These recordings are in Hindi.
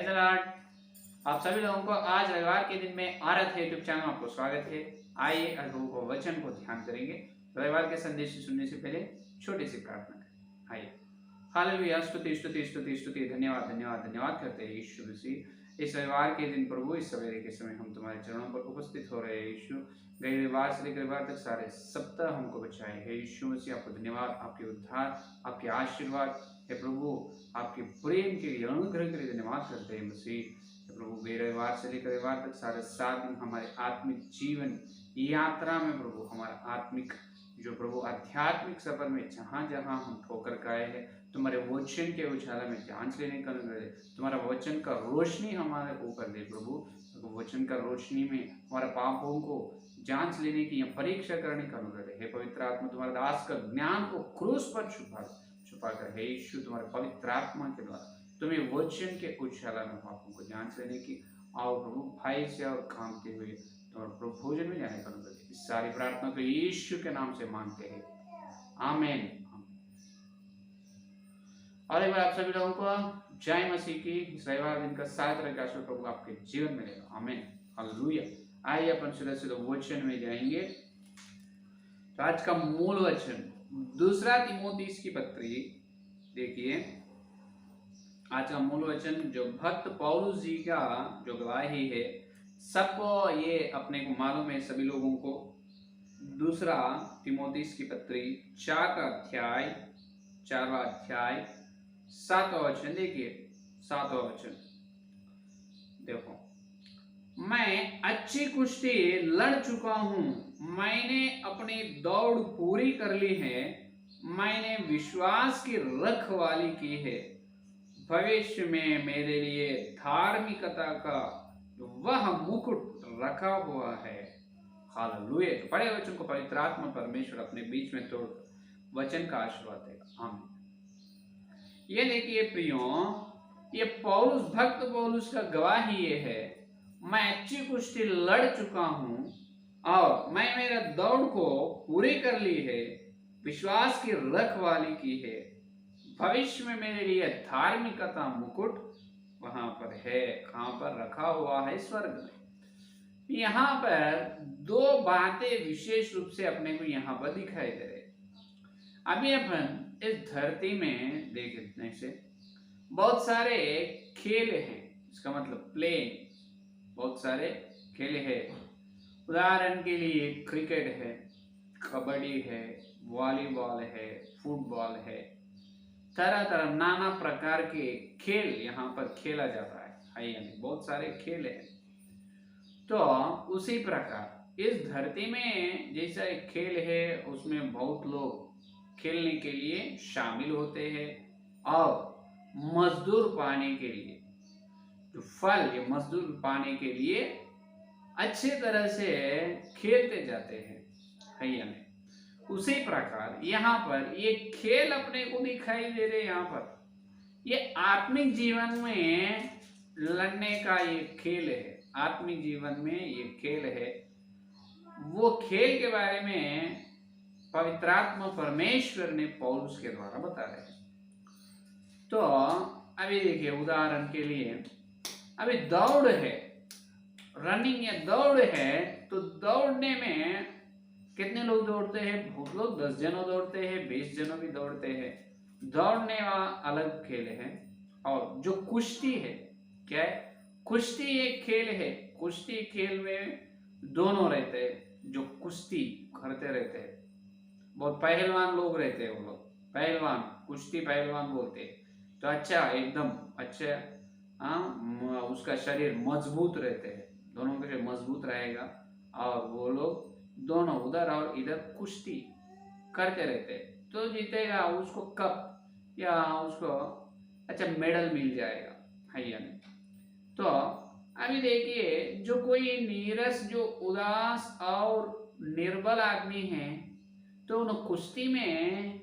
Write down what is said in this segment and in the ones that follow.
The Lord. आप सभी लोगों को आज रविवार के दिन में आराध्य यूट्यूब चैनल में आपको स्वागत है। आइए आज प्रभु को वचन को ध्यान करेंगे। रविवार के संदेश सुनने से पहले छोटी सी प्रार्थना करें। आइए। हालेलुया, स्तुति स्तुति स्तुति स्तुति, धन्यवाद धन्यवाद धन्यवाद करते हैं यीशु मसीह। इस रविवार के दिन प्रभु, इस सवेरे के समय हम तुम्हारे चरणों पर उपस्थित हो रहे हैं यीशु। गए रविवार से लेकर रविवार तक सारे सप्ताह हमको बचाए है यीशु मसीह। आपको धन्यवाद, आपके उद्धार, आपके आशीर्वाद है प्रभु, आपके प्रेम के लिए, अनुग्रह के लिए धन्यवाद करते हैं मसीह। प्रभु गए रविवार से लेकर रविवार तक सारे 7 दिन हमारे आत्मिक जीवन यात्रा में प्रभु, हमारा आत्मिक जो प्रभु आध्यात्मिक सफर में जहाँ जहाँ हम ठोकर खाए हैं, तुम्हारे वचन के उजाला में जांच लेने का अनुग्रह दे। तुम्हारा वचन का रोशनी हमारे ऊपर दे प्रभु। वचन का रोशनी में हमारे पापों को जांच लेने की या परीक्षा करने का अनुग्रह दे। हे पवित्र आत्मा, तुम्हारे दास का ज्ञान को क्रूस पर छुपा कर हे यीशु, तुम्हारे पवित्र आत्मा के द्वारा तुम्हें वचन के उजाला में पापों को जांच लेने की आओ प्रभु, भाई से और कामते हुए तुम्हारे प्रभु भोजन में जाने का अनुग्रह दे। इस सारी प्रार्थना को यीशु के नाम से मांगते हैं, आमीन। और एक बार आप सभी लोगों को जय मसीह की। इस रविवार दिन का सारा तरह का आशीर्वाद प्रभु आपके जीवन में रहेगा, आमीन, हालेलुया। आइए अपन सीधे वचन में जाएंगे। तो आज का मूल वचन 2 तीमुथियुस की पत्री, देखिए आज का मूल वचन जो भक्त पौलुस जी का जो गवाही है, सबको ये अपने को मालूम है, सभी लोगों को। 2 तीमुथियुस की पत्री 4वां अध्याय 7वां वचन, देखिए 7वां वचन देखो। मैं अच्छी कुश्ती लड़ चुका हूं, मैंने अपनी दौड़ पूरी कर ली है, मैंने विश्वास की रखवाली की है। भविष्य में मेरे लिए धार्मिकता का वह मुकुट रखा हुआ है। हालेलुया। तो पढ़े वचन को पवित्र आत्मा परमेश्वर अपने बीच में तोड़ वचन का आशीर्वाद देगा, आमीन। ये देखिए प्रियो, ये पौलुस, भक्त पौलुस का गवाही ये है, मैं अच्छी कुश्ती लड़ चुका हूं और मैं मेरा दौड़ को पूरी कर ली है, विश्वास की रखवाली की है। भविष्य में मेरे लिए धार्मिकता मुकुट वहां पर है। कहां पर रखा हुआ है? स्वर्ग में। यहाँ पर 2 बातें विशेष रूप से अपने को यहाँ पर दिखाई दे रहे। अभी अपन इस धरती में देखने से बहुत सारे खेल हैं, इसका मतलब प्ले, बहुत सारे खेल है। उदाहरण के लिए क्रिकेट है, कबड्डी है, वॉलीबॉल है, फुटबॉल है, तरह तरह नाना प्रकार के खेल यहाँ पर खेला जाता है, यानी बहुत सारे खेल हैं। तो उसी प्रकार इस धरती में जैसा एक खेल है, उसमें बहुत लोग खेलने के लिए शामिल होते हैं और मजदूर पाने के लिए, जो फल ये मजदूर पाने के लिए अच्छे तरह से खेलते जाते हैं, यानी उसी प्रकार यहाँ पर ये खेल अपने को दिखाई दे रहे। यहाँ पर ये आत्मिक जीवन में लड़ने का ये खेल है, आत्मिक जीवन में ये खेल है। वो खेल के बारे में पवित्र आत्मा परमेश्वर ने पौलुस के द्वारा बता रहे हैं। तो अभी देखिए, उदाहरण के लिए अभी दौड़ है, रनिंग या दौड़ है, तो दौड़ने में कितने लोग दौड़ते हैं? बहुत लोग, 10 जनों दौड़ते हैं, 20 जनों भी दौड़ते हैं। दौड़ने वाला अलग खेल है। और जो कुश्ती है, क्या है? कुश्ती एक खेल है। कुश्ती खेल में दोनों रहते हैं, जो कुश्ती करते रहते हैं, बहुत पहलवान लोग रहते हैं। वो लोग पहलवान, कुश्ती पहलवान बोलते हैं। तो अच्छा, एकदम अच्छा, उसका शरीर मजबूत रहते हैं, दोनों का शरीर मजबूत रहेगा और वो लोग दोनों उधर और इधर कुश्ती करते रहते हैं। तो जीतेगा उसको कप या उसको अच्छा मेडल मिल जाएगा, है या नहीं? तो अभी देखिए, जो कोई नीरस, जो उदास और निर्बल आदमी है, तो उन कुश्ती में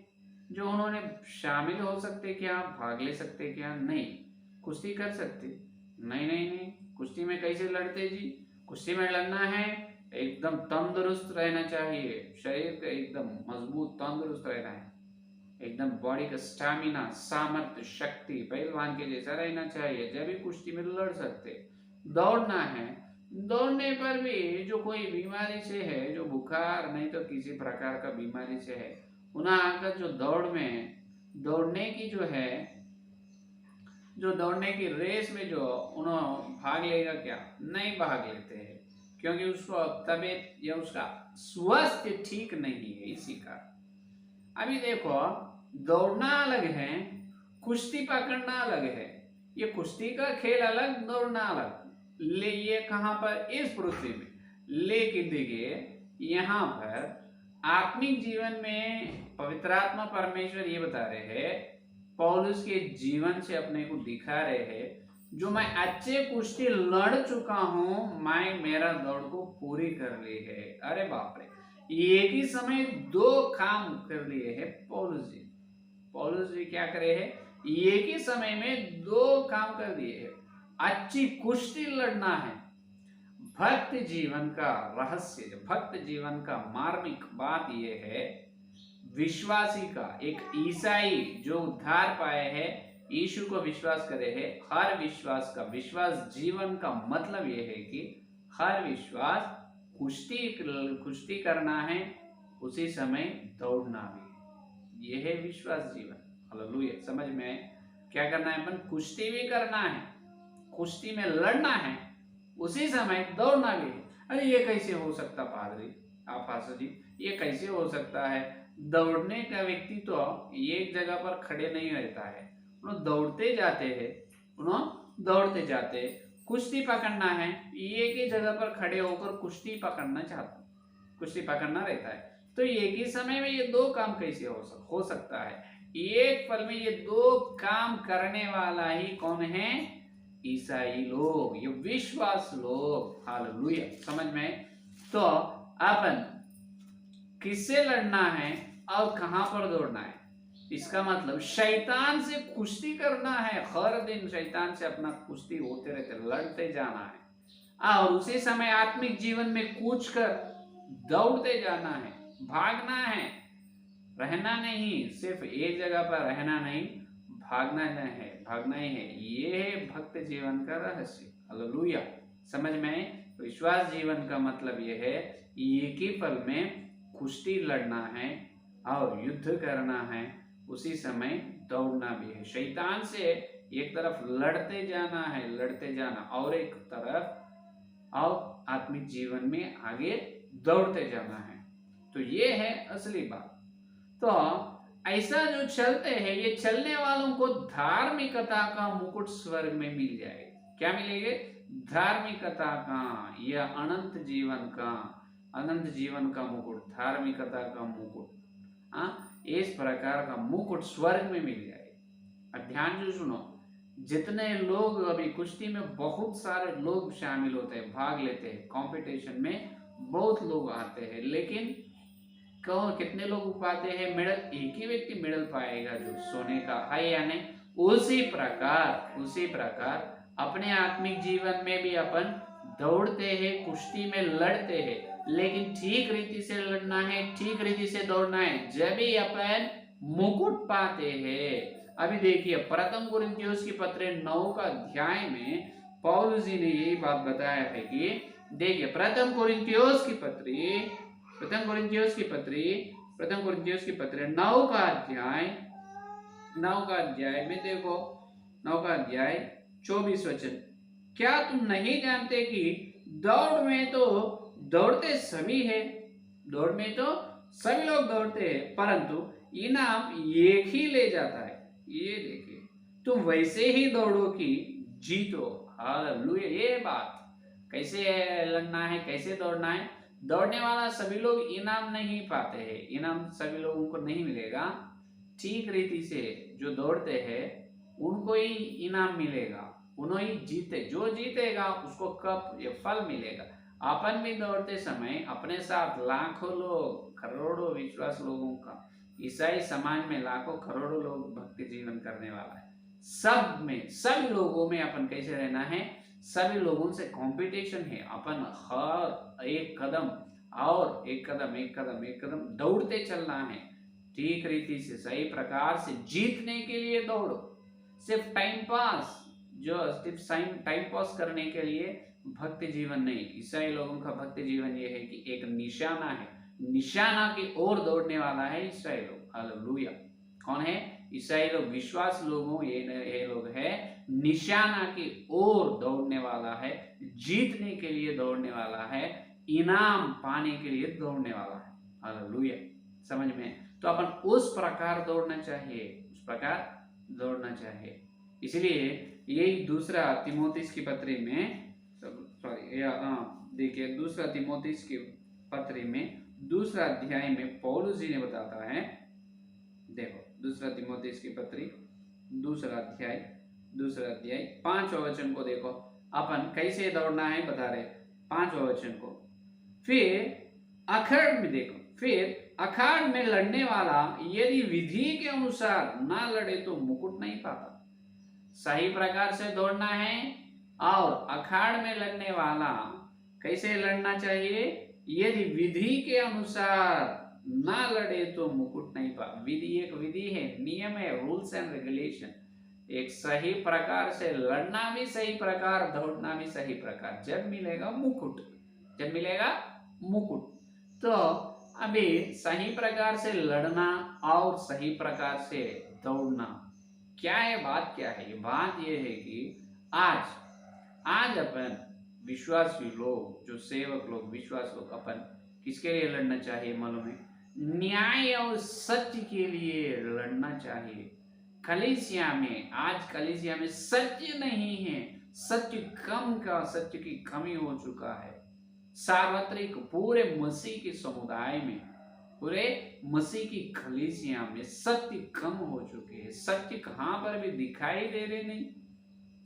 जो उन्होंने शामिल हो सकते क्या? भाग ले सकते क्या? नहीं। कुश्ती कर सकते? नहीं नहीं नहीं। कुश्ती में कैसे लड़ते जी? कुश्ती में लड़ना है, एकदम तंदुरुस्त रहना चाहिए, शरीर का एकदम मजबूत तंदुरुस्त रहना है। एकदम बॉडी का स्टैमिना, सामर्थ्य, शक्ति पहलवान के जैसा रहना चाहिए, जब भी कुश्ती में लड़ सकते। दौड़ना है, दौड़ने पर भी जो कोई बीमारी से है, जो बुखार नहीं तो किसी प्रकार का बीमारी से है, उन्हें आकर जो दौड़ने की जो है, जो दौड़ने की रेस में जो उन्होंने भाग लेगा क्या, नहीं भाग लेते हैं, क्योंकि उसको तबीयत या उसका स्वास्थ्य ठीक नहीं है इसी का। अभी देखो, दौड़ना अलग है, कुश्ती पकड़ना अलग है। ये कुश्ती का खेल अलग, दौड़ना अलग। ले ये कहां पर, इस पृथ्वी में। लेकिन देखिए यहाँ पर आत्मिक जीवन में पवित्रात्मा परमेश्वर ये बता रहे हैं, पौलुस के जीवन से अपने को दिखा रहे हैं, जो मैं अच्छे कुश्ती लड़ चुका हूं, मैं मेरा दौड़ को पूरी कर ली है। अरे बाप रे, एक ही समय दो काम कर लिए हैं पौलुस जी। पौलुस जी क्या करे हैं, एक ही समय में दो काम कर दिए हैं। अच्छी कुश्ती लड़ना है। भक्त जीवन का रहस्य, भक्त जीवन का मार्मिक बात यह है, विश्वासी का, एक ईसाई जो उद्धार पाए हैं, यीशु को विश्वास करे है, हर विश्वास का, विश्वास जीवन का मतलब यह है कि हर विश्वास कुश्ती करना है, उसी समय दौड़ना भी। यह है विश्वास जीवन। हालेलुया। समझ में क्या करना है, अपन कुश्ती भी करना है, कुश्ती में लड़ना है, उसी समय दौड़ना भी है। अरे ये कैसे हो सकता पादरी, आप पास्टर जी, ये कैसे हो सकता है? दौड़ने का व्यक्ति तो एक जगह पर खड़े नहीं रहता है, उन्होंने दौड़ते जाते हैं, उन्होंने दौड़ते जाते। कुश्ती पकड़ना है, एक ही जगह पर खड़े होकर कुश्ती पकड़ना चाहता, कुश्ती पकड़ना रहता है। तो एक ही समय में ये दो काम कैसे हो सकता है? एक पल में ये दो काम करने वाला ही कौन है? ईसाई लोग, ये विश्वास लोग। हालेलुया। समझ में? तो अपन किससे लड़ना है और कहां पर दौड़ना है, इसका मतलब शैतान से कुश्ती करना है। हर दिन शैतान से अपना कुश्ती होते रहते, लड़ते जाना है, और उसी समय आत्मिक जीवन में कूच कर दौड़ते जाना है, भागना है, रहना नहीं, सिर्फ एक जगह पर रहना नहीं, भागना है, भागना ही है। ये है भक्त जीवन का रहस्य। हालेलुया। समझ में? विश्वास जीवन का मतलब ये है, एक ही पल में कुश्ती लड़ना है और युद्ध करना है, उसी समय दौड़ना भी है। शैतान से एक तरफ लड़ते जाना है, लड़ते जाना, और एक तरफ और आत्मिक जीवन में आगे दौड़ते जाना है। तो ये है असली बात। तो ऐसा जो चलते हैं, ये चलने वालों को धार्मिकता का मुकुट स्वर्ग में मिल जाएगा। क्या मिलेगा? धार्मिकता का, यह अनंत जीवन का मुकुट, धार्मिकता का मुकुट, इस प्रकार का मुकुट स्वर्ग में मिल जाएगा। अब ध्यान से सुनो, जितने लोग अभी कुश्ती में, बहुत सारे लोग शामिल होते हैं, भाग लेते हैं, कंपटीशन में बहुत लोग आते हैं, लेकिन कितने लोग पाते हैं मेडल? एक ही व्यक्ति मेडल पाएगा जो सोने का है या नहीं। उसी प्रकार अपने आत्मिक जीवन में भी अपन दौड़ते हैं, कुश्ती में लड़ते हैं, लेकिन ठीक रीति से लड़ना है, ठीक रीति से दौड़ना है, जब भी अपन मुकुट पाते हैं। अभी देखिए, प्रथम कुरिन्थियोस की पत्र 9 का अध्याय में पौलुस जी ने यही बात बताया है कि देखिए, प्रथम कुरिन्थियोस की पत्री 9 का अध्याय में देखो, 9 का अध्याय 24 वचन, क्या तुम नहीं जानते कि दौड़ में तो दौड़ते सभी है, दौड़ में तो सभी लोग दौड़ते हैं, परंतु इनाम एक ही ले जाता है। ये देखिए, तुम वैसे ही दौड़ो कि जीतो। हालेलुया। ये बात कैसे लड़ना है, कैसे दौड़ना है? दौड़ने वाला सभी लोग इनाम नहीं पाते हैं, इनाम सभी लोगों को नहीं मिलेगा। ठीक रीति से जो दौड़ते हैं उनको ही इनाम मिलेगा, उन्हें ही जीते, जो जीतेगा उसको कप या फल मिलेगा। अपन भी दौड़ते समय अपने साथ लाखों लोग, करोड़ों विश्वास लोगों का, ईसाई समाज में लाखों करोड़ों लोग भक्ति जीवन करने वाला है। सभी लोगों में अपन कैसे रहना है? सभी लोगों से कंपटीशन है। अपन हर एक कदम और एक कदम दौड़ते चलना है, ठीक रीति से सही प्रकार से जीतने के लिए दौड़ो। सिर्फ टाइम पास, जो सिर्फ टाइम पास करने के लिए भक्ति जीवन नहीं। ईसाई लोगों का भक्ति जीवन ये है कि एक निशाना है, निशाना की ओर दौड़ने वाला है ईसाई लोग। हालेलुया। कौन है? ईसाई लोग, विश्वास लोगों, ये लोग है निशाना की ओर दौड़ने वाला है, जीतने के लिए दौड़ने वाला है, इनाम पाने के लिए दौड़ने वाला है। हालेलुया। समझ में? तो अपन उस प्रकार दौड़ना चाहिए, उस प्रकार दौड़ना चाहिए। इसलिए यही दूसरा तिमोथी की पत्री में, देखिए दूसरा तिमोथी की पत्री में दूसरा अध्याय में पौलुस जी ने बताता है। देखो दूसरा तिमोथी की पत्री दूसरा अध्याय 5वां वचन को देखो, अपन कैसे दौड़ना है बता रहे। 5वां वचन को, फिर अखाड़ में देखो, फिर अखाड़ में लड़ने वाला यदि विधि के अनुसार ना लड़े तो मुकुट नहीं पाता। सही प्रकार से दौड़ना है, और अखाड़ में लड़ने वाला कैसे लड़ना चाहिए? यदि विधि के अनुसार ना लड़े तो मुकुट नहीं पा। विधि एक विधि है, नियम है, रूल्स एंड रेगुलेशन। एक सही प्रकार से लड़ना भी सही प्रकार, दौड़ना भी सही प्रकार, जब मिलेगा मुकुट, जब मिलेगा मुकुट। तो अभी सही प्रकार से लड़ना और सही प्रकार से दौड़ना क्या है? बात क्या है? ये बात ये है कि आज अपन विश्वासी लोग, जो सेवक लोग, विश्वास लोग, अपन किसके लिए लड़ना चाहिए मालूम है? न्याय और सत्य के लिए लड़ना चाहिए। कलीसिया में, आज कलीसिया में सत्य नहीं है, सत्य की कमी हो चुका है। सार्वत्रिक पूरे मसीह के समुदाय में, पूरे मसीह की कलीसिया में सत्य कम हो चुके हैं। सत्य कहां पर भी दिखाई दे रहे नहीं,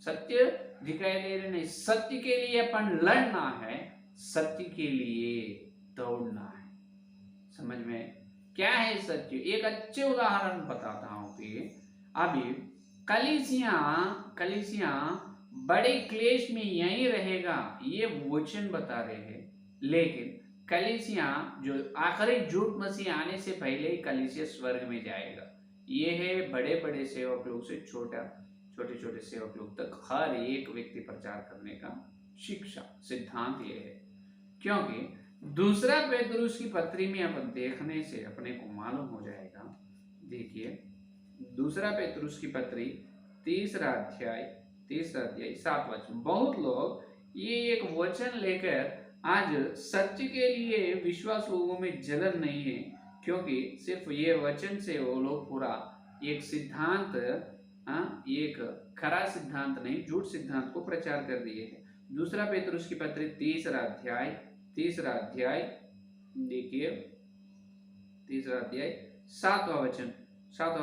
सत्य दिखाई दे रहे नहीं। सत्य के लिए अपन लड़ना है, सत्य के लिए दौड़ना है। समझ में? क्या है सत्य? एक अच्छे उदाहरण बताता हूं कि अभी कलीसिया बड़े क्लेश में यही रहेगा, ये वचन बता रहे हैं। लेकिन कलीसिया जो आखिरी झूठ मसीह आने से पहले ही कलीसिया स्वर्ग में जाएगा। ये है बड़े बड़े सेवक लोग से छोटे छोटे सेवक लोग तक हर एक व्यक्ति प्रचार करने का शिक्षा सिद्धांत ये है। क्योंकि दूसरा पेतरुस की पत्री में अपन देखने से अपने को मालूम हो जाएगा। देखिए दूसरा पेतरुस की पत्री तीसरा अध्याय 7वां वचन। बहुत लोग ये एक वचन लेकर आज सत्य के लिए विश्वास लोगों में जलन नहीं है, क्योंकि सिर्फ ये वचन से वो लोग पूरा एक सिद्धांत, एक खरा सिद्धांत नहीं, झूठ सिद्धांत को प्रचार कर दिए है। दूसरा पेतरुस की पत्री तीसरा अध्याय देखिए, तीसरा अध्याय 7वां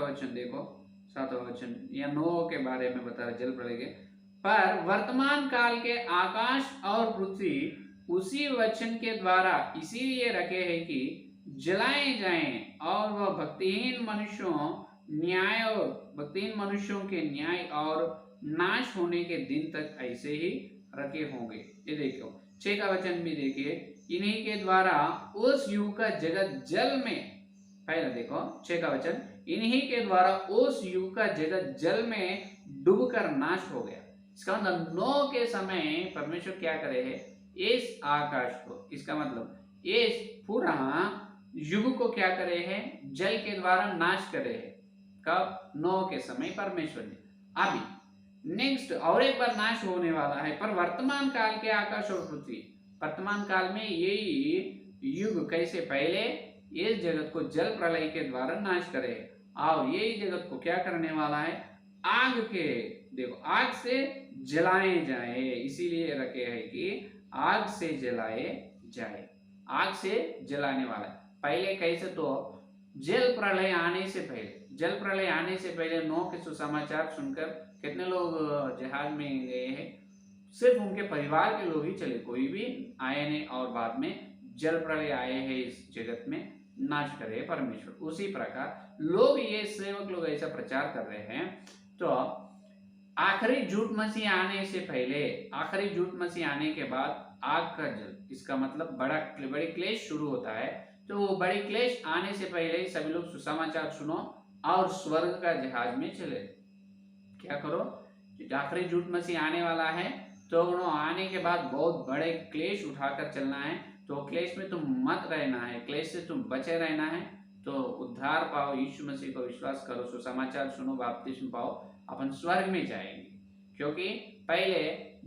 वचन देखो। 7वां वचन या नोह के बारे में बता रहे, जल प्रलय के। पर वर्तमान काल के आकाश और पृथ्वी उसी वचन के द्वारा इसीलिए रखे हैं कि जलाए जाएं, और वह भक्तिहीन मनुष्यों के न्याय और नाश होने के दिन तक ऐसे ही रखे होंगे। ये देखो 6 का वचन भी देखिए, इन्हीं के द्वारा उस युग का जगत जल में, पहले देखो 6 का वचन, इन्हीं के द्वारा उस युग का जगत जल में डूबकर नाश हो गया। इसका मतलब नोह के समय परमेश्वर क्या करे है? इस आकाश को, इसका मतलब इस पूरा युग को क्या करे है? जल के द्वारा नाश करे है। कब? नोह के समय परमेश्वर ने। अभी नेक्स्ट और एक बार नाश होने वाला है, पर वर्तमान काल के आकाश और पृथ्वी, वर्तमान काल में यही युग कैसे? पहले इस जगत को जल प्रलय के द्वारा नाश करे, और यही जगत को क्या करने वाला है? आग के, देखो आग से जलाए जाए, इसीलिए रखे है कि आग से जलाए जाए, आग से जलाने वाला है। पहले कैसे? तो जल प्रलय आने से पहले नोह के सुसमाचार सुनकर कितने लोग जहाज में गए हैं? सिर्फ उनके परिवार के लोग ही चले, कोई भी आए नहीं, और बाद में जल प्रलय आए हैं इस जगत में, नाश करे परमेश्वर। उसी प्रकार लोग, ये सेवक लोग ऐसा प्रचार कर रहे हैं। तो आखिरी झूठ मसीह आने से पहले, आखिरी झूठ मसीह आने के बाद आग का जल, इसका मतलब बड़ी क्लेश शुरू होता है। तो वो बड़ी क्लेश आने से पहले ही सभी लोग सुसमाचार सुनो और स्वर्ग का जहाज में चले। क्या करो, आखिरी झूठ मसीह आने वाला है, तो उन्होंने आने के बाद बहुत बड़े क्लेश उठाकर चलना है। तो क्लेश में तुम मत रहना है, क्लेश से तुम बचे रहना है। तो उद्धार पाओ, यीशु मसीह को विश्वास करो, सुसमाचार सुनो, बपतिस्मा पाओ, अपन स्वर्ग में जाएंगे। क्योंकि पहले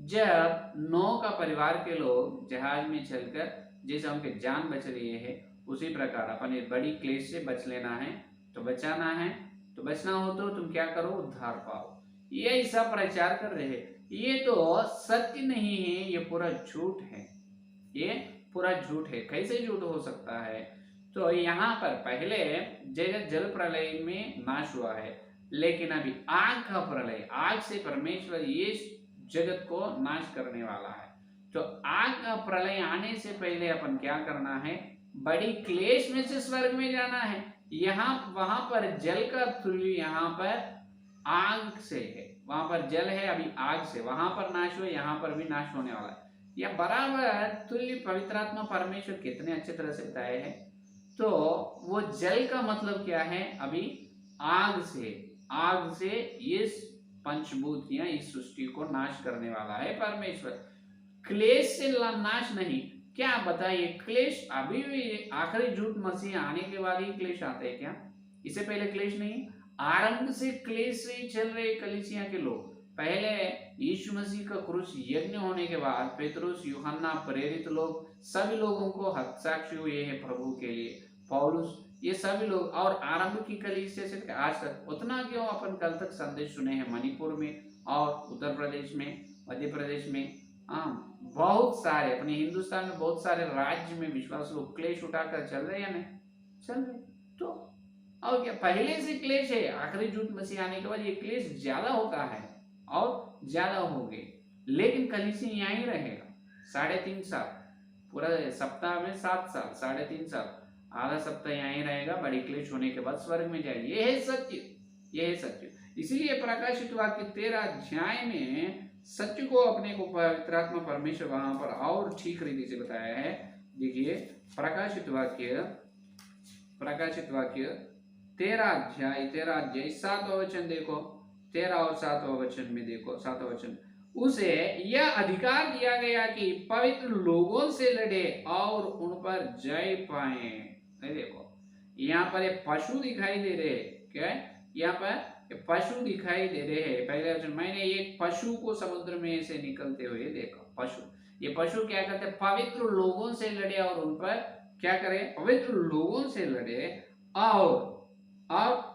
जब नोह का परिवार के लोग जहाज में चलकर जैसे उनके जान बच रही है, उसी प्रकार अपन एक बड़ी क्लेश से बच लेना है। तो बचाना है, तो बचना हो तो तुम क्या करो, उद्धार पाओ। ये सब प्रचार कर रहे हैं, ये तो सत्य नहीं है, ये पूरा झूठ है, ये पूरा झूठ है। कैसे झूठ हो सकता है? तो यहाँ पर पहले जगत जल प्रलय में नाश हुआ है, लेकिन अभी आग का प्रलय, आग से परमेश्वर ये जगत को नाश करने वाला है। तो आग का प्रलय आने से पहले अपन क्या करना है, बड़ी क्लेश में से स्वर्ग में जाना है। यहाँ वहां पर जल का तुल्य यहाँ पर आग से है, वहां पर जल है, अभी आग से वहां पर नाश हुआ, यहाँ पर भी नाश होने वाला है। यह बराबर तुल्य पवित्र आत्मा परमेश्वर कितने अच्छे तरह से बताए हैं। तो वो जल का मतलब क्या है, अभी आग से इस पंचभूत या इस सृष्टि को नाश करने वाला है परमेश्वर। क्लेश से नाश नहीं, क्या बताइए, क्लेश अभी भी आखिरी झूठ मसीह आने के बाद ही क्लेश आते हैं क्या? इससे पहले क्लेश नहीं। आरंभ से क्लेश से चल रहे कलीसिया के लोग। पहले यीशु मसीह का क्रूस यज्ञ होने के बाद पेतरुस, यूहन्ना, प्रेरित लोग सभी लोगों को हस्ताक्षर हुए हैं प्रभु के लिए, पौलुस, ये सभी लोग। और आरंभ की कलीसिया से आज तक उतना क्यों अपन कल तक संदेश सुने हैं, मणिपुर में और उत्तर प्रदेश में, मध्य प्रदेश में, बहुत सारे अपने हिंदुस्तान में बहुत सारे राज्य में विश्वास लोग क्लेश उठाकर चल रहे या नहीं चल रहे। तो और क्या पहले से क्लेश है, आखिरी झूठ मसीह आने के बाद ये क्लेश ज्यादा होता है और ज्यादा होंगे। लेकिन कलीसिया यहाँ ही रहेगा 3.5 साल, पूरा सप्ताह में 7 साल, 3.5 साल, आधा सप्ताह यहाँ ही रहेगा, बड़ी क्लेश होने के बाद स्वर्ग में जाएगी। ये है सत्य, ये है सत्य। इसीलिए प्रकाशित वाक्य 13 अध्याय में सत्य को अपने को पवित्र आत्मा परमेश्वर वहां पर और ठीक रीति से बताया है। देखिए प्रकाशित वाक्य 13 अध्याय 7वां वचन देखो, 13 और 7वां वचन में देखो, 7वां वचन, उसे यह अधिकार दिया गया कि पवित्र लोगों से लड़े और उन पर जय पाए। देखो यहाँ पर एक पशु दिखाई दे रहे, क्या है यहाँ पर पशु दिखाई दे रहे हैं। पहले वचन, मैंने एक पशु को समुद्र में से निकलते हुए देखा। पशु, ये पशु क्या करते हैं, पवित्र लोगों से लड़े और उन पर क्या करे, पवित्र लोगों से लड़े और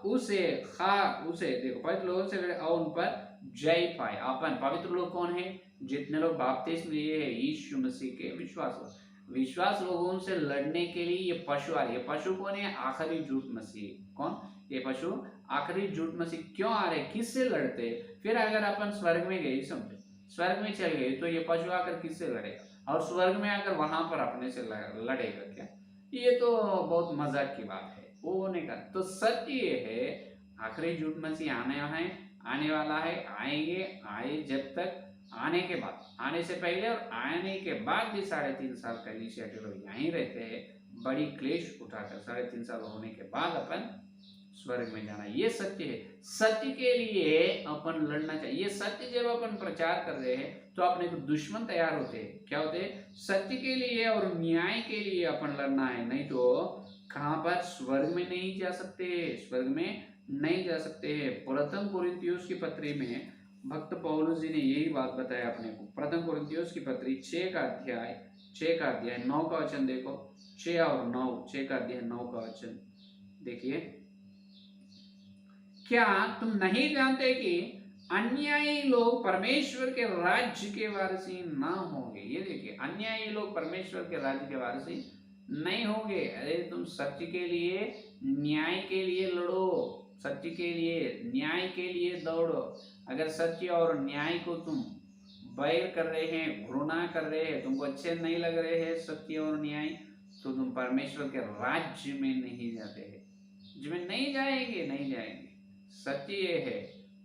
उसे देखो पवित्र लोगों से लड़े और उन पर जय पाए। अपन पवित्र लोग कौन है, जितने लोग बपतिस्मा लिए हैं यीशु मसीह के विश्वास लोगों से लड़ने के लिए ये पशु आ रही है। पशु कौन है, आखिरी झूठ मसीह। कौन ये पशु, आखिरी झूठ मसीह। क्यों आ रहे, किससे लड़ते? फिर अगर अपन स्वर्ग में गए, समझे स्वर्ग में चल गए, तो ये पशु आकर किससे लड़ेगा, और स्वर्ग में आकर वहां पर अपने से लड़ेगा क्या? ये तो बहुत मजाक की बात है, वो होने का। तो सत्य ये है, आखिरी झूठ मसीह आने वाला है, आए जब तक आने के बाद, आने से पहले और आने के बाद भी 3.5 साल कलीसिया के लोग यहीं रहते हैं, बड़ी क्लेश उठाकर 3.5 साल होने के बाद अपन स्वर्ग में जाना। ये सत्य है, सत्य के लिए अपन लड़ना चाहिए। ये सत्य जब अपन प्रचार कर रहे हैं तो अपने को दुश्मन तैयार होते हैं, क्या होते हैं, सत्य के लिए और न्याय के लिए अपन लड़ना है। नहीं तो कहां पर, स्वर्ग में नहीं जा सकते, स्वर्ग में नहीं जा सकते हैं। प्रथम कोरिन्थियोस की पत्री में भक्त पौलुस जी ने यही बात बताया अपने को। प्रथम कोरिन्थियोस की पत्री 6 का अध्याय 9 का वचन देखो, 6 और 9, 6 का अध्याय 9 का वचन देखिए, क्या तुम नहीं जानते कि अन्यायी लोग परमेश्वर के राज्य के वारिसी ना होंगे? ये देखिए, अन्यायी लोग परमेश्वर के राज्य के वारिसी नहीं होंगे। अरे तुम सत्य के लिए, न्याय के लिए लड़ो, सत्य के लिए, न्याय के लिए दौड़ो। अगर सत्य और न्याय को तुम बैर कर रहे हैं, घृणा कर रहे हैं, तुमको अच्छे नहीं लग रहे हैं सत्य और न्याय, तो तुम परमेश्वर के राज्य में नहीं जाते हैं, जिसमें नहीं जाएंगे। सत्य ये है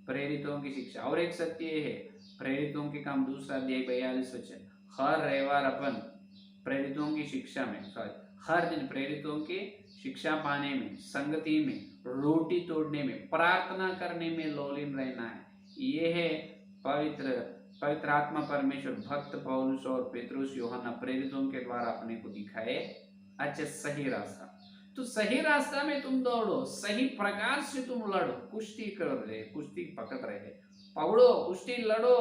प्रेरितों की शिक्षा, और एक सत्य ये है प्रेरितों के काम 2 अध्याय 42 वचन, हर रविवार अपन प्रेरितों की शिक्षा में, हर दिन प्रेरितों के शिक्षा पाने में, संगति में, रोटी तोड़ने में, प्रार्थना करने में लोलीन रहना है। ये है पवित्र आत्मा परमेश्वर भक्त पौलुस और पेतरुस यूहन्ना प्रेरितों के द्वारा अपने को दिखाए अच्छा सही रास्ता। तो सही रास्ता में तुम दौड़ो, सही प्रकार से तुम लड़ो, कुश्ती कर रहे, कुश्ती पकड़ रहे, पकड़ो, कुश्ती लड़ो,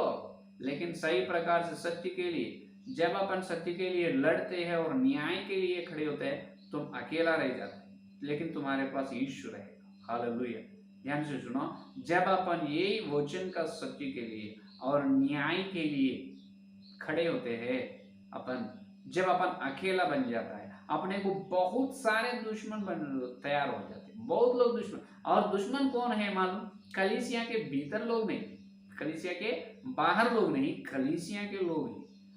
लेकिन सही प्रकार से सत्य के लिए। जब अपन सत्य के लिए लड़ते हैं और न्याय के लिए खड़े होते हैं, तुम अकेला रह जाते, लेकिन तुम्हारे पास ईश्वर रहेगा। हालेलुया। ध्यान से सुनो, जब अपन यही वचन का सत्य के लिए और न्याय के लिए खड़े होते हैं, जब अपन अकेला बन जाता है, अपने को बहुत सारे दुश्मन तैयार हो जाते हैं, बहुत लोग दुश्मन। और दुश्मन कौन है मालूम? कलीसिया के भीतर लोग नहीं, कलीसिया के बाहर लोग नहीं, कलीसिया के लोग ही,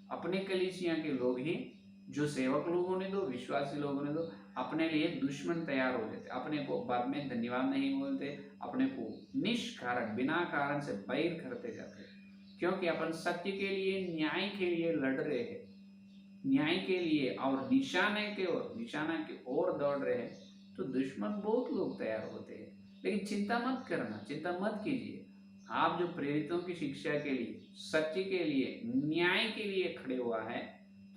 अपने कलीसिया के लोग ही, जो सेवक लोग होने दो, विश्वासी लोग होने दो, अपने लिए दुश्मन तैयार हो जाते, अपने को बाद में धन्यवाद नहीं बोलते, अपने को निष्कारण बिना कारण से बैर करते जाते, क्योंकि अपन सत्य के लिए, न्याय के लिए लड़ रहे हैं, न्याय के लिए और निशाना की ओर दौड़ रहे हैं। तो दुश्मन बहुत लोग तैयार होते हैं, लेकिन चिंता मत करना, चिंता मत कीजिए। आप जो प्रेरितों की शिक्षा के लिए, सत्य के लिए, न्याय के लिए खड़े हुआ है,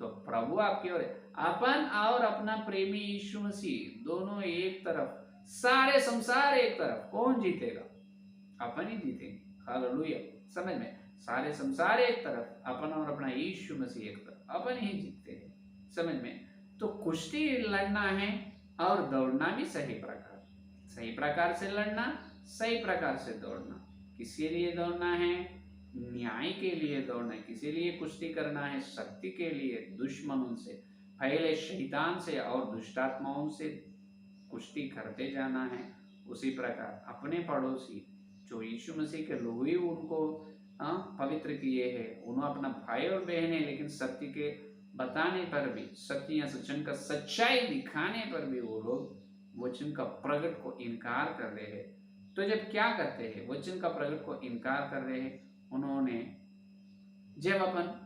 तो प्रभु आपकी ओर है। अपन और अपना प्रेमी यीशु मसीह दोनों एक तरफ, सारे संसार एक तरफ, कौन जीतेगा? अपन ही जीतेंगे। हालेलुया। समझ में? सारे संसार एक तरफ, अपन और अपना यीशु मसीह एक तरफ, अपन ही जीतते हैं। समझ में? तो कुश्ती लड़ना है और दौड़ना भी सही प्रकार से लड़ना, सही प्रकार से दौड़ना। किसके लिए दौड़ना है? न्याय के लिए दौड़ना है। किसी लिए कुश्ती करना है? शक्ति के लिए, दुश्मनों से, पहले शैतान से और दुष्टात्माओं से कुश्ती करते जाना है। उसी प्रकार अपने पड़ोसी जो यीशु मसीह के लोग ही उनको पवित्र किए हैं, उन्होंने अपना भाई और बहन है, लेकिन सत्य के बताने पर भी, सत्य या वचन का सच्चाई दिखाने पर भी वो लोग वचन का प्रगट को इनकार कर रहे हैं। तो जब क्या करते हैं? वचन का प्रगट को इनकार कर रहे हैं, उन्होंने जब अपन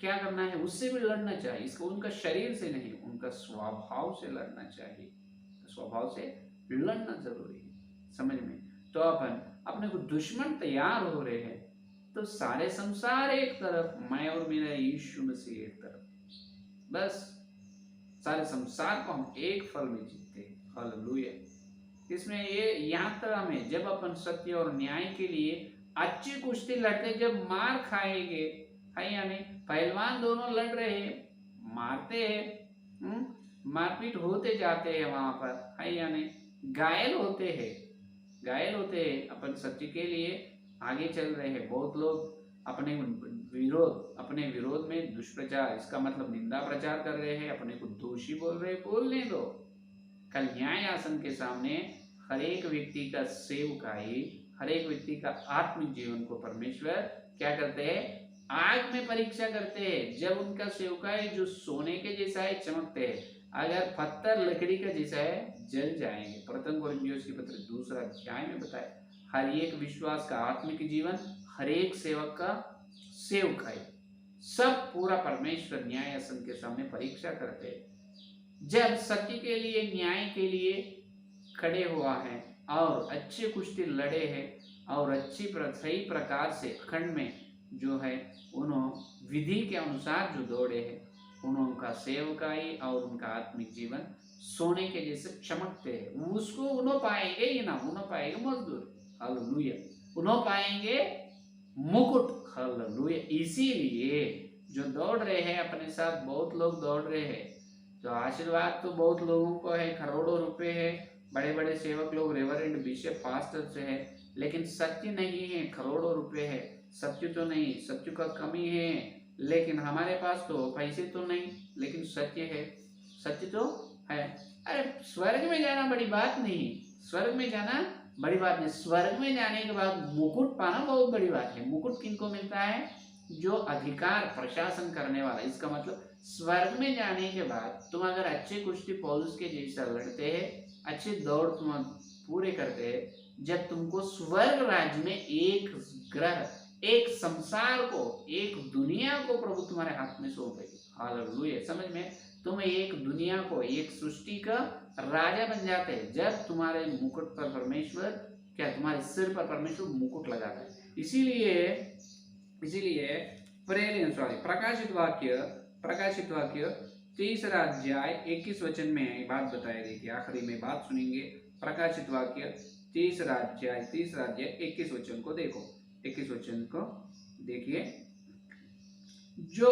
क्या करना है? उससे भी लड़ना चाहिए। इसको उनका शरीर से नहीं, उनका स्वभाव से लड़ना चाहिए। स्वभाव से लड़ना जरूरी है। समझ में? तो अपन अपने को दुश्मन तैयार हो रहे हैं, तो सारे संसार एक तरफ, मैं और मेरा यीशु मसीह एक तरफ, बस सारे संसार को हम एक फल में जीतते हैं। हालेलुया। इसमें ये यात्रा में जब अपन सत्य और न्याय के लिए अच्छी कुश्ती लड़ते, जब मार खाएंगे, है या नहीं? पहलवान दोनों लड़ रहे हैं, मारते हैं, मारपीट होते जाते हैं वहां पर, है या नहीं? घायल होते हैं, अपन सत्य के लिए आगे चल रहे हैं। बहुत लोग अपने विरोध में दुष्प्रचार, इसका मतलब निंदा प्रचार कर रहे हैं, अपने को दोषी बोल रहे हैं। बोलने दो। कल न्याय आसन के सामने हर एक व्यक्ति का सेवकाई, हर एक व्यक्ति का आत्मिक जीवन को परमेश्वर क्या करते हैं? आग में परीक्षा करते हैं। जब उनका सेवकाई जो सोने के जैसा है, चमकते हैं, अगर पत्थर लकड़ी का जैसा है, जल जाएंगे। प्रथम कोरिन्थियों की पत्र 2 अध्याय में बताया। हर एक विश्वास का आत्मिक जीवन, हर एक सेवक का सेवकाई, सब पूरा परमेश्वर न्याय आसन के सामने परीक्षा करते हैं। जब सत्य के लिए, न्याय के लिए खड़े हुआ है और अच्छे कुश्ती लड़े हैं और सही प्रकार से अखंड में जो है उन्होंने विधि के अनुसार जो दौड़े हैं, उनका सेवकाई और उनका आत्मिक जीवन सोने के जैसे चमकते हैं। उसको उन्हों पाएंगे ही ना, उन्हों पाएंगे मजदूर। हालेलुया। उन्हों पाएंगे मुकुट। हालेलुया। इसीलिए जो दौड़ रहे हैं अपने साथ, बहुत लोग दौड़ रहे हैं, तो आशीर्वाद तो बहुत लोगों को है, करोड़ों रुपए है, बड़े बड़े सेवक लोग, रेवरेंड, बिशप, पास्टर से है, लेकिन सत्य नहीं है। करोड़ों रुपए है, सत्य तो नहीं, सत्य का कमी है। लेकिन हमारे पास तो पैसे तो नहीं, लेकिन सत्य है, सत्य तो है। अरे स्वर्ग में जाना बड़ी बात नहीं, स्वर्ग में जाना बड़ी बात नहीं। स्वर्ग में जाने के बाद मुकुट पाना बहुत बड़ी बात है। मुकुट किनको मिलता है? जो अधिकार प्रशासन करने वाला। इसका मतलब स्वर्ग में जाने के बाद तुम अगर अच्छे कुश्ती पौलुस के जैसा लड़ते हैं, अच्छे दौड़ तुम पूरे करते हैं, जब तुमको स्वर्ग राज्य में एक ग्रह, एक संसार को, एक दुनिया को प्रभु तुम्हारे हाथ में सौंपेगी। हालेलुया। समझ में? तुम एक दुनिया को, एक सृष्टि का राजा बन जाते हैं जब तुम्हारे मुकुट पर परमेश्वर, क्या तुम्हारे सिर पर परमेश्वर मुकुट लगाता है। इसीलिए इसीलिए प्रकाशित वाक्य 3 अध्याय 21 वचन में बात बताई गई थी। आखिरी में बात सुनेंगे। प्रकाशित वाक्य 3 अध्याय 21 वचन को देखो। 21 वचन को देखिए। जो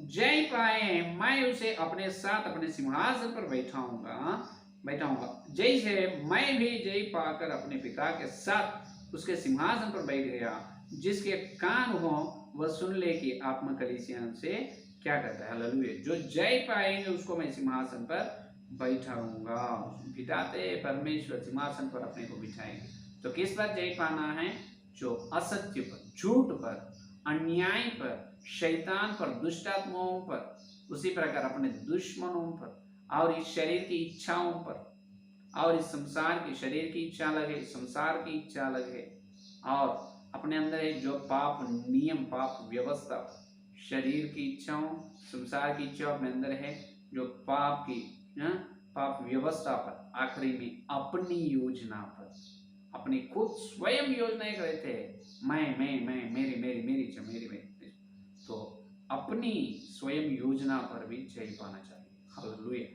जय पाए मैं उसे अपने साथ अपने सिंहासन पर बैठाऊंगा, जैसे मैं भी जय पाकर अपने पिता के साथ उसके सिंहासन पर बैठ गया। जिसके कान हो वह सुन ले कि आत्मा कलीसिया से क्या कहता है। हालेलुया। जो जय पाएंगे उसको मैं सिंहासन पर बैठाऊंगा। बिठाते परमेश्वर सिंहासन पर अपने को बिठाएंगे। तो किस पर जय पाना है? जो असत्य पर, झूठ पर, अन्याय पर, शैतान पर, दुष्टात्माओं पर, उसी प्रकार अपने दुश्मनों पर और इस शरीर की इच्छाओं पर और इस संसार की, शरीर की इच्छा अलग है, संसार की इच्छा अलग है, और अपने अंदर है जो पाप नियम, पाप व्यवस्था, शरीर की इच्छाओं, संसार की इच्छा अपने अंदर है, जो पाप की पाप व्यवस्था पर, आखिरी में अपनी योजना पर, अपनी खुद स्वयं योजनाएं करते हैं। मैं मेरी मेरी मेरी इच्छा, मेरी। तो अपनी स्वयं योजना पर भी जय पाना चाहिए। हालेलुया।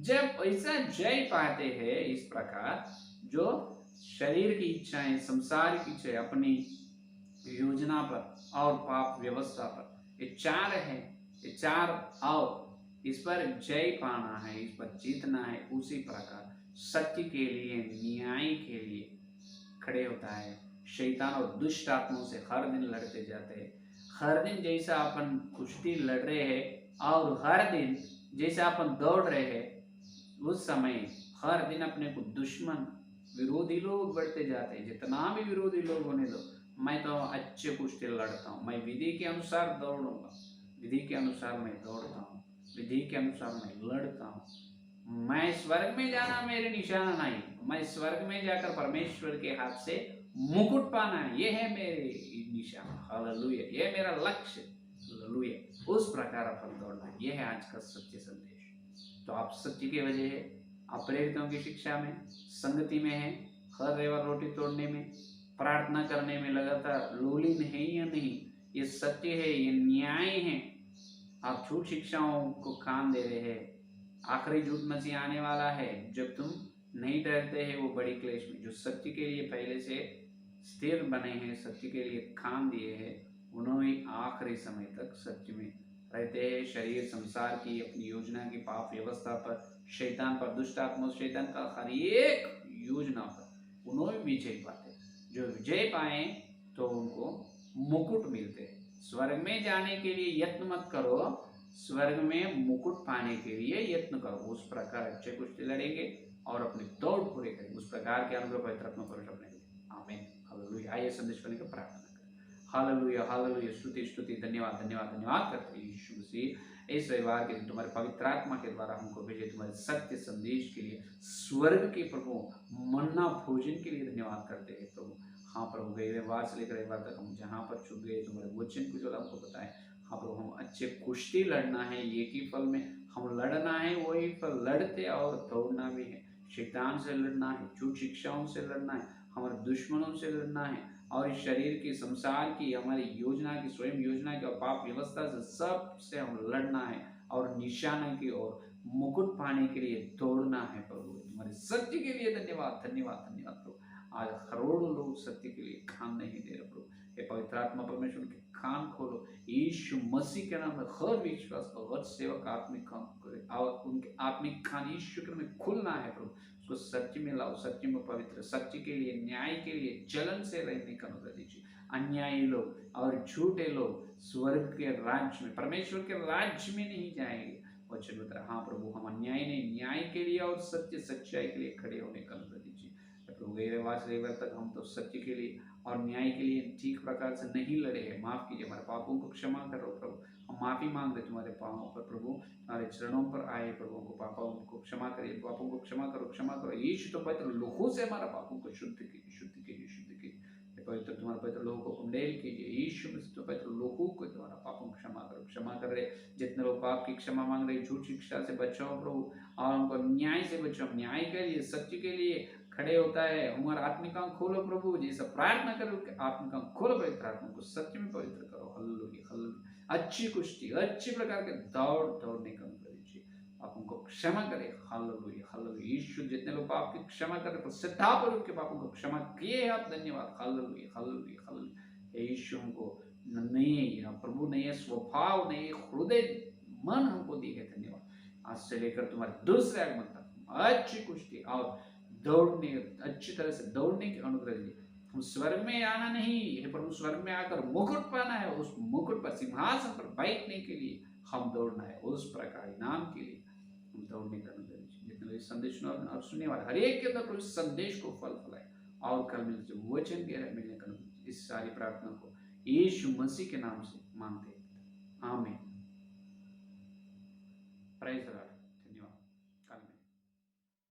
जब ऐसा जय पाते हैं इस प्रकार, जो शरीर की इच्छाएं, संसार की इच्छाएं, अपनी योजना पर और पाप व्यवस्था पर, ये चार है, ये चार, और इस पर जय पाना है, इस पर जीतना है। उसी प्रकार सत्य के लिए, न्याय के लिए खड़े होता है। शैतान और दुष्ट आत्माओं से हर दिन लड़ते जाते हैं। हर दिन जैसा अपन कुश्ती लड़ रहे हैं और हर दिन जैसा अपन दौड़ रहे हैं, उस समय हर दिन अपने को दुश्मन, विरोधी लोग बढ़ते जाते हैं। जितना भी विरोधी लोग होने दो, मैं तो अच्छे कुश्ती लड़ता हूँ। मैं विधि के अनुसार दौड़ूंगा, विधि के अनुसार मैं दौड़ता हूँ, विधि के अनुसार मैं लड़ता हूँ। मैं स्वर्ग में जाना मेरे निशाना नहीं, मैं स्वर्ग में जाकर परमेश्वर के हाथ से मुकुट पाना, ये है मेरे निशाना। हालेलुया। ये मेरा लक्ष्य। हालेलुया। उस प्रकार अपन दौड़ना, ये है आज का सत्य संदेश। तो आप सत्य की वजह है, आप प्रेरितों की शिक्षा में, संगति में है, हर रविवार रोटी तोड़ने में, प्रार्थना करने में लगातार लोलीन है या नहीं, ये सत्य है, ये न्याय है। आप झूठ शिक्षाओं को कान दे रहे हैं। आखिरी झूठ मसीह आने वाला है जब तुम नहीं डरते हैं वो बड़ी क्लेश में। जो सत्य के लिए पहले से स्थिर बने हैं, सत्य के लिए कान दिए हैं, उन्होंने आखिरी समय तक सत्य में रहते हैं। शरीर, संसार की अपनी योजना की, पाप व्यवस्था पर, शैतान पर, दुष्ट आत्मा, शैतान का हर एक योजना पर उन्होंने विजय पाते। जो विजय पाए तो उनको मुकुट मिलते हैं। स्वर्ग में जाने के लिए यत्न मत करो, स्वर्ग में मुकुट पाने के लिए यत्न करो। उस प्रकार अच्छे कुश्ती लड़ेंगे और अपने दौड़ पूरे करेंगे। उस प्रकार के अनुग्रह पवित्र आत्मा परमेश्वर अपने आमीन। हालेलुया। आइए संदेश करने का प्रार्थना करें। Hallelujah, hallelujah. स्तुति स्तुति, धन्यवाद धन्यवाद धन्यवाद करते हैं यीशु मसीह। इस रविवार के दिन तुम्हारे पवित्र आत्मा के द्वारा हमको भेजे तुम्हारे सत्य संदेश के लिए, स्वर्ग के प्रभु मन्ना भोजन के लिए धन्यवाद करते हैं प्रभु। हाँ प्रभु, गए रविवार से लेकर रविवार तक हम जहाँ पर छूट गए तुम्हारे वचन को जो हमको बताए, हाँ प्रभु, हम अच्छे कुश्ती लड़ना है, एक ही फल में हम लड़ना है, वही फल लड़ते और दौड़ना भी है। शैतान से लड़ना है, झूठ शिक्षाओं से लड़ना है, हमारे दुश्मनों से लड़ना है, और इस शरीर की, संसार की, हमारी योजना की, स्वयं योजना की और पाप व्यवस्था से, सब से हम लड़ना है और निशाना की और मुकुट पाने के लिए दौड़ना है प्रभु। तुम्हारे सत्य के लिए धन्यवाद धन्यवाद धन्यवाद प्रभु। आज करोड़ों लोग सत्य के लिए कान नहीं दे रहे प्रभु। हे पवित्र आत्मा परमेश्वर के कान खोलो, यीशु मसीह के नाम में हर विश्वास का, हर सेवक आत्मिक काम करे और उनके आत्मिक कान यीशु के में खुलना है प्रभु। उसको सत्य में लाओ, सत्य में पवित्र, सत्य के लिए, न्याय के लिए, जलन से रहने का अनुग्रह दीजिए। अन्यायी लोग और झूठे लोग स्वर्ग के राज्य में, परमेश्वर के राज्य में नहीं जाएंगे। वचन बता, हाँ प्रभु, हम अन्याय नहीं, न्याय के लिए और सत्य सच्चाई के लिए खड़े होने का अनुग्रह दीजिए प्रभु। रविवार तक हम तो सत्य के लिए और न्याय के लिए ठीक प्रकार से नहीं लड़े हैं। माफ कीजिए, हमारे पापों को क्षमा करो प्रभु। हम माफी मांग रहे तुम्हारे पापों पर प्रभु, हमारे चरणों पर आए प्रभु को, पापों को क्षमा करिए, पापों को क्षमा करो, क्षमा करो। यीशु तो पवित्र लोगों से हमारा पापों को शुद्ध कीजिए, शुद्ध कीजिए, शुद्ध कीजिए। पवित्र तुम्हारे पवित्र लोगों को उंडेल कीजिए। यीशु मसीह पवित्र लोगों को तुम्हारा पापों को क्षमा करो, क्षमा कर रहे जितने लोग पाप की क्षमा मांग रहे, झूठ शिक्षा से बचाओ प्रभु, और उनको न्याय से बचाओ, न्याय के लिए सत्य के लिए खड़े होता है। हमारा आत्मिक आंख खोलो प्रभु, जैसा प्रार्थना करो कि आत्मिक आंख खोलो, पवित्र आत्मा को सत्य में पवित्र करो। Hallelujah hallelujah. अच्छी कुश्ती, अच्छी प्रकार के दौड़ने का अनुभव दीजिए, आप उनको क्षमा करें। Hallelujah hallelujah. यीशु जितने लोग पाप की क्षमा कर रहे, श्रद्धापूर्वक के पापों को क्षमा किए आप, धन्यवाद। Hallelujah hallelujah hallelujah. यीशु हमको नए प्रभु, नए स्वभाव, नए हृदय मन हमको दिए, धन्यवाद। आज से लेकर तुम्हारे दूसरे आगमन तक अच्छी कुश्ती और दौड़ने, अच्छी तरह से दौड़ने की अनुग्रह दीजिए। हम स्वर्ग में आना नहीं है प्रभु, स्वर्ग में आकर मुकुट पाना है, उस मुकुट पर सिंहासन पर बैठने के लिए हम दौड़ना है, उस प्रकार नाम के लिए हम दौड़ने का अनुग्रह दीजिए। जितने लोग संदेश और सुनने वाले हर एक के अंदर प्रभु संदेश को फल फलाए, और कल मिलते वचन के मिलने का अनुग्रह। इस सारी प्रार्थना को यीशु मसीह के नाम से मांगते हैं, आमीन। Praise the Lord.